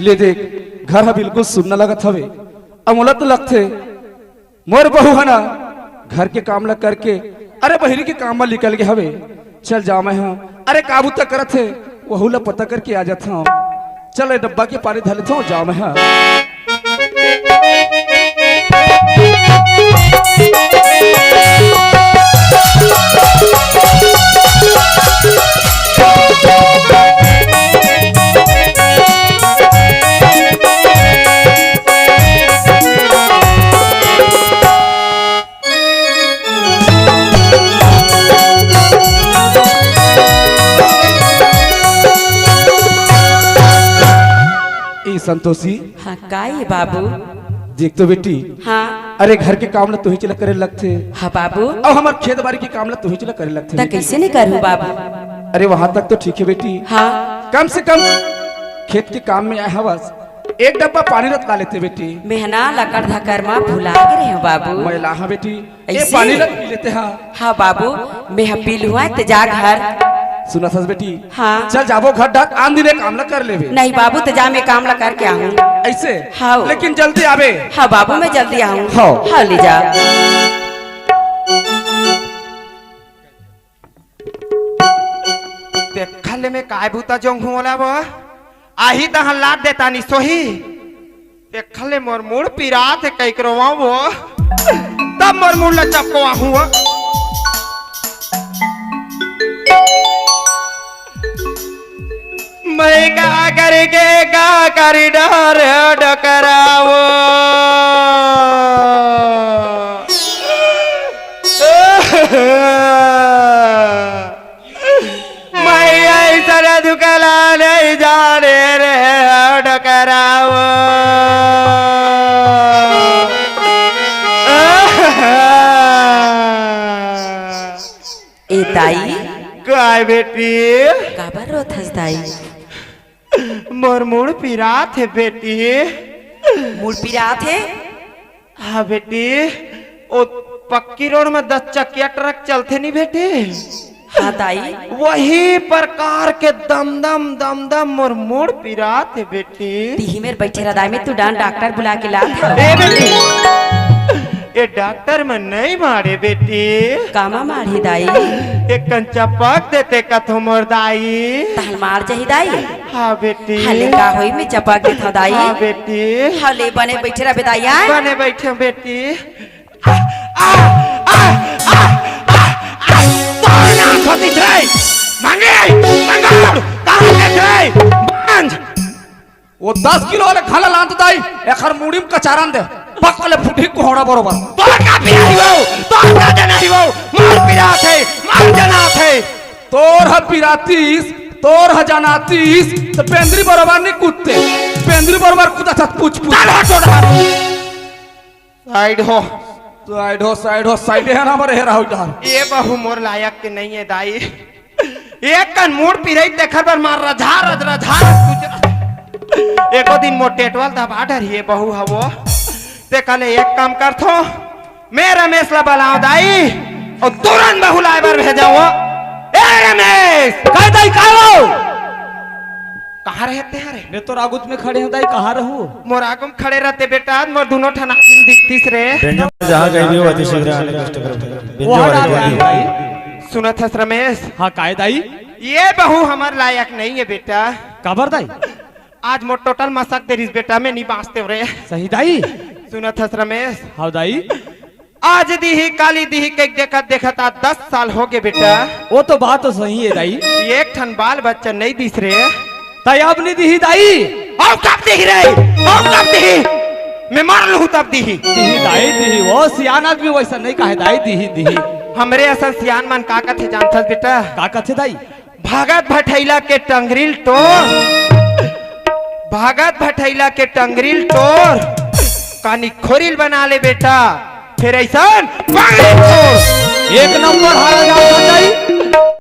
ले देख घर हा बिल्कुल सुनना लगत हवे अमोला तो लगथे मोर बहू है ना घर के काम ला करके अरे बहिरी के काम में निकल गए हवे चल जा मैं हाँ अरे काबू तक करत है वहू ला पता करके आ जाता हूँ चल डब्बा के पानी धर लेता हूँ जा मैं हाँ संतोषी हाँ काई बाबू देख तो बेटी हाँ अरे घर के काम ला तू ही चला करे लगते हाँ बाबू अब हमार खेत बाड़ी के काम ला तू ही चला करे लगते ता कैसे नहीं करूँ बाबू अरे वहां तक तो ठीक है बेटी हाँ कम से कम खेत के काम में आया हवस एक डब्बा पानी रख ला लेते बेटी मेहना लकड़ धकर माँ भुला के रहे हो बाबू मैं लाहा बेटी ये ऐसे? पानी रख पी लेते हाँ हाँ बाबू मैं पी लुआ ते जा घर सुना था बेटी हाँ चल जाबो घर ढक आन दिने काम ला कर लेबे नहीं बाबू तो जा मैं काम ला करके आऊँ ऐसे हाँ लेकिन जल्दी आवे हाँ बाबू मैं जल्दी आऊँ हाँ। हाँ ले जा देखले में काय भूता जोंग होला वो आही तहां लाद देता नी सोही देखले मोर मुड़ पिरात है कई करवा वो तब मोर मुड़ ला चपकवा हुआ मैं का करके का करी डर डकरावो दुकला नहीं जाने रे डकराव ए ताई काय बेटी काबर रोथस ताई मोर मुड़ पिरात है बेटी मूल पिरा थे हाँ बेटी ओ पक्की रोड में 10 चक्किया ट्रक चलते नहीं बेटी हाँ ताई वही प्रकार के दम दम मोर मोड़ पिरात है बेटी तीही मेरे बैठे रदाई में तू डान डॉक्टर बुला के ला ए बेटी ये डॉक्टर में नहीं मारे बेटी कामा मारी दाई एक कंचा पक देते कथो मोर दाई तहल मार जही दाई हाँ बेटी हले का होई में चपक दे था दाई हाँ बेटी हले बने बैठे रह बेदाइया बने बैठे बेटी वो 10 किलो वाले खाला लांत दाई एखर मुड़ी में कचारन दे पकले फुटी कोहड़ा बरोबर तोर का पिराई वो तोर का जनाई वो मार पिरात है मार जनात है तोर ह पिरातीस तोर ह जनातीस तो पेंद्री बरोबर नहीं कूदते पेंद्री बरोबर कूदा था पूछ साइड हो साइड है ना हमारे रहा इधर ये बहु मोर लायक के नहीं है दाई एक कन मोड़ पिराई देखर पर मार रझा एको दिन मोर टेटवाल दबा डर ये बहु हवो ते कले एक काम कर थो मैं रमेश ला बुलाओ दाई और तुरंत बहु लाए बार भेजाओ ए रमेश काय दाई काय हो कहाँ रहते हैं रे मैं तो रागुत में खड़े हूं दाई कहाँ रहूं मोर आगम खड़े रहते बेटा मोर दोनों ठना किन दिखतीस रे जहाँ कहीं भी हो अति शीघ्र आने कष्ट करते वो हटा दाई सुनत है रमेश हाँ काय दाई ये बहु हमार लायक नहीं है बेटा काबर दाई आज मोर टोटल मसक तेरिस बेटा में नहीं बाँचते रे सही दाई सुनत है रमेश हाँ दाई आज दीही काली दीही के देखत 10 साल हो गए बेटा वो तो बात तो सही है दाई एक ठन बाल बच्चा नहीं दिस रे ताई अब नहीं दी दाई और कब दी रे और कब दी मैं मार लूं तब दी दाई दी वो सियान आदमी वैसा नहीं कहे दाई दी हमरे असल सियान मन का कथे जानथस बेटा का कथे दाई भगत भटैला के टंगरिल तोर भगत भटैला के टंगरिल तोर कानी खोरिल बना ले बेटा फिर ऐसा एक नंबर हारा दाई